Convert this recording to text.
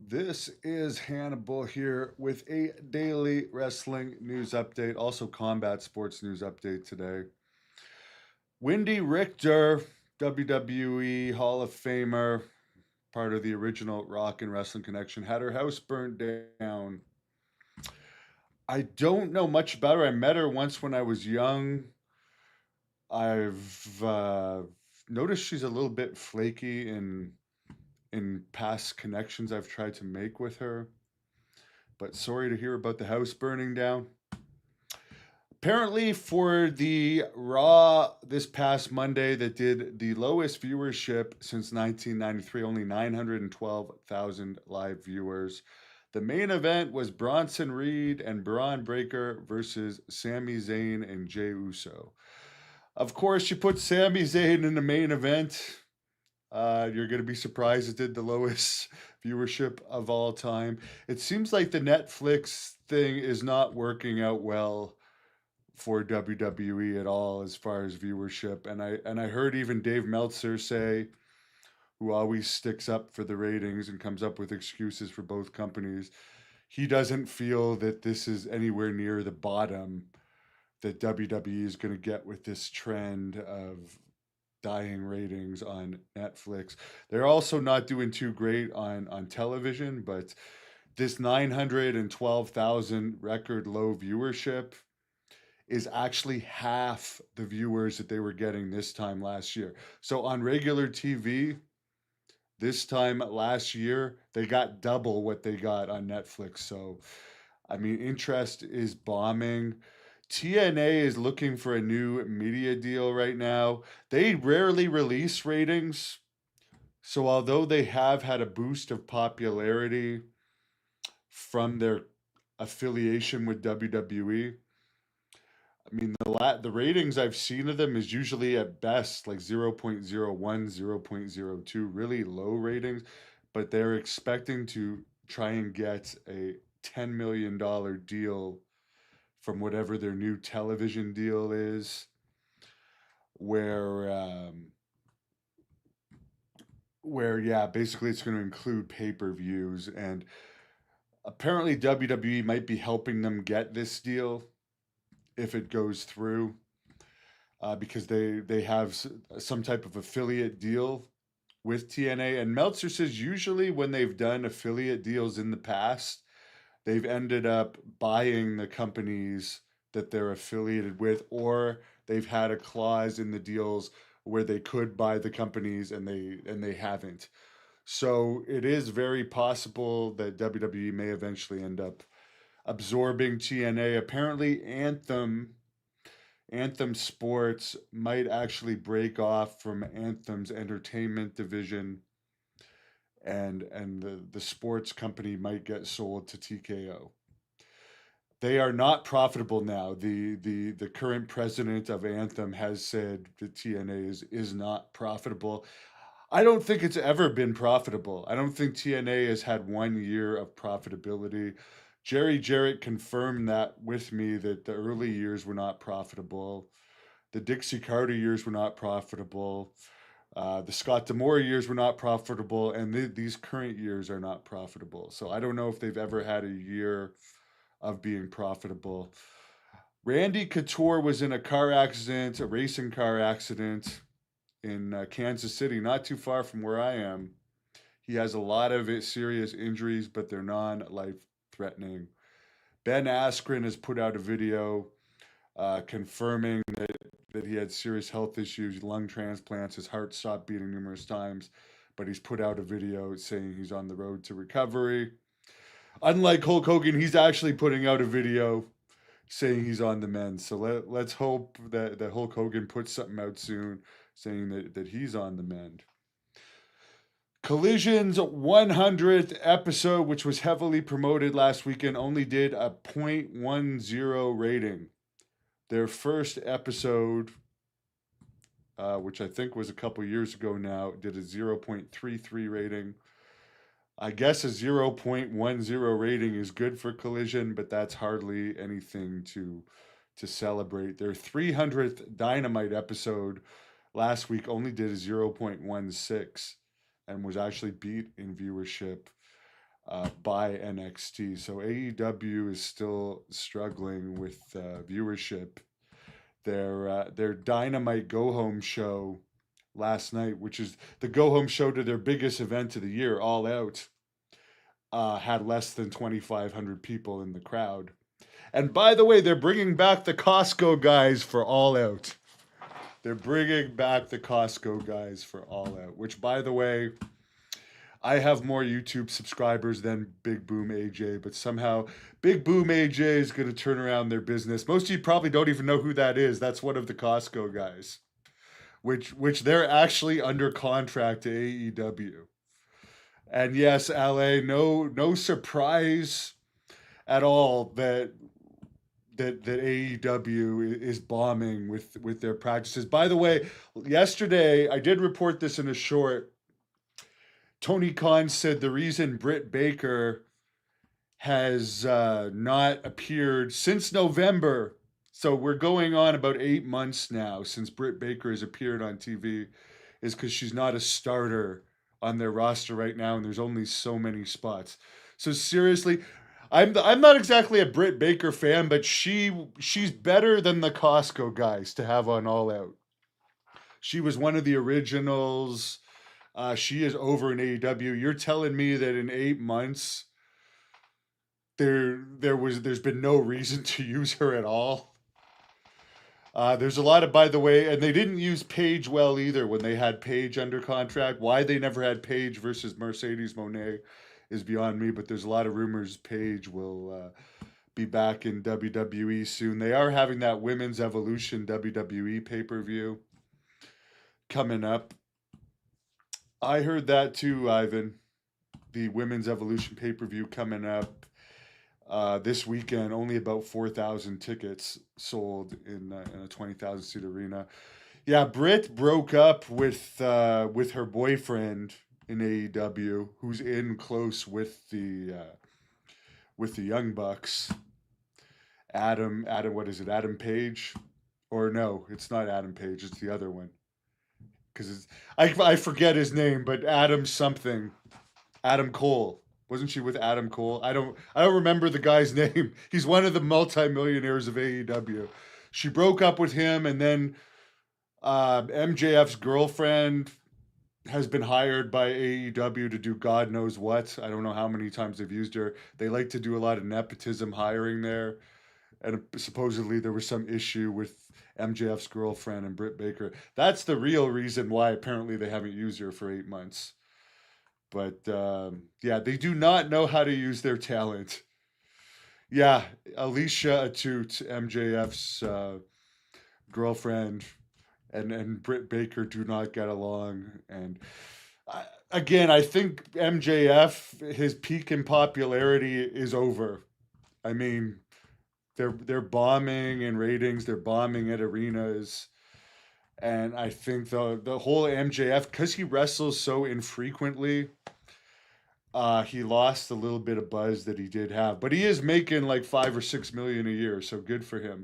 This is Hannibal here with a daily wrestling news update, also combat sports news update today. Wendy Richter, WWE Hall of Famer, part of the original Rock and Wrestling Connection, had her house burned down. I don't know much about her. I met her once when I was young. I've noticed she's a little bit flaky in past connections I've tried to make with her. But sorry to hear about the house burning down. Apparently, for the Raw this past Monday that did the lowest viewership since 1993, only 912,000 live viewers. The main event was Bronson Reed and Braun Breaker versus Sami Zayn and Jey Uso. Of course, you put Sami Zayn in the main event. You're going to be surprised it did the lowest viewership of all time. It seems like the Netflix thing is not working out well for WWE at all as far as viewership. And I heard even Dave Meltzer say, who always sticks up for the ratings and comes up with excuses for both companies, he doesn't feel that this is anywhere near the bottom that WWE is going to get with this trend of dying ratings on Netflix. They're also not doing too great on television, but this 912,000 record low viewership is actually half the viewers that they were getting this time last year. So on regular TV, this time last year, they got double what they got on Netflix. So, I mean, interest is bombing. TNA is looking for a new media deal right now. They rarely release ratings. So, although they have had a boost of popularity from their affiliation with WWE, I mean, the ratings I've seen of them is usually at best like 0.01, 0.02, really low ratings, but they're expecting to try and get a $10 million deal from whatever their new television deal is, where yeah, basically it's going to include pay-per-views, and apparently WWE might be helping them get this deal if it goes through. Because they have some type of affiliate deal with TNA. And Meltzer says usually when they've done affiliate deals in the past, they've ended up buying the companies that they're affiliated with, or they've had a clause in the deals where they could buy the companies and they haven't. So it is very possible that WWE may eventually end up absorbing TNA. Apparently, Anthem Sports might actually break off from Anthem's entertainment division, and the sports company might get sold to TKO. They are not profitable now. The current president of Anthem has said that TNA is not profitable. I don't think it's ever been profitable. I don't think TNA has had 1 year of profitability. Jerry Jarrett confirmed that with me that the early years were not profitable. The Dixie Carter years were not profitable. The Scott D'Amore years were not profitable, and these current years are not profitable. So I don't know if they've ever had a year of being profitable. Randy Couture was in a car accident, a racing car accident in Kansas City, not too far from where I am. He has a lot of serious injuries, but they're non life threatening. Ben Askren has put out a video confirming that he had serious health issues, lung transplants, his heart stopped beating numerous times, but he's put out a video saying he's on the road to recovery. Unlike Hulk Hogan, he's actually putting out a video saying he's on the mend. So let's hope that Hulk Hogan puts something out soon saying that he's on the mend. Collision's 100th episode, which was heavily promoted last weekend, only did a 0.10 rating. Their first episode, which I think was a couple years ago now, did a 0.33 rating. I guess a 0.10 rating is good for Collision, but that's hardly anything to celebrate. Their 300th Dynamite episode last week only did a 0.16 and was actually beat in viewership. by NXT. So AEW is still struggling with viewership. Their Dynamite Go Home show last night, which is the go home show to their biggest event of the year, All Out, had less than 2,500 people in the crowd. And by the way, they're bringing back the Costco guys for All Out. They're bringing back the Costco guys for All Out, which, by the way, I have more YouTube subscribers than Big Boom AJ, but somehow Big Boom AJ is going to turn around their business. Most of you probably don't even know who that is. That's one of the Costco guys, which they're actually under contract to AEW. And yes, LA, no surprise at all that AEW is bombing with their practices. By the way, yesterday I did report this in a short. Tony Khan said the reason Britt Baker has not appeared since November, so we're going on about 8 months now since Britt Baker has appeared on TV, is because she's not a starter on their roster right now, and there's only so many spots. So seriously, I'm not exactly a Britt Baker fan, but she's better than the Costco guys to have on All Out. She was one of the originals. She is over in AEW. You're telling me that in 8 months there's been no reason to use her at all? There's a lot of, by the way, and they didn't use Paige well either when they had Paige under contract. Why they never had Paige versus Mercedes Moné is beyond me, but there's a lot of rumors Paige will be back in WWE soon. They are having that Women's Evolution WWE pay-per-view coming up. I heard that too, Ivan. The Women's Evolution pay-per-view coming up this weekend. Only about 4,000 tickets sold in a 20,000 seat arena. Yeah, Britt broke up with her boyfriend in AEW, who's in close with the Young Bucks. Adam, what is it? Adam Page, or no, it's not Adam Page. It's the other one. Because I forget his name, but Adam something, Adam Cole. Wasn't she with Adam Cole? I don't remember the guy's name. He's one of the multimillionaires of AEW. She broke up with him, and then MJF's girlfriend has been hired by AEW to do God knows what. I don't know how many times they've used her. They like to do a lot of nepotism hiring there, and supposedly there was some issue with MJF's girlfriend and Britt Baker. That's the real reason why apparently they haven't used her for 8 months. But yeah, they do not know how to use their talent. Yeah, Alicia Atout, MJF's girlfriend, and Britt Baker do not get along. And again, I think MJF, his peak in popularity is over. I mean, they're bombing in ratings, they're bombing at arenas. And I think the whole MJF, because he wrestles so infrequently, he lost a little bit of buzz that he did have. But he is making like $5 or $6 million a year, so good for him.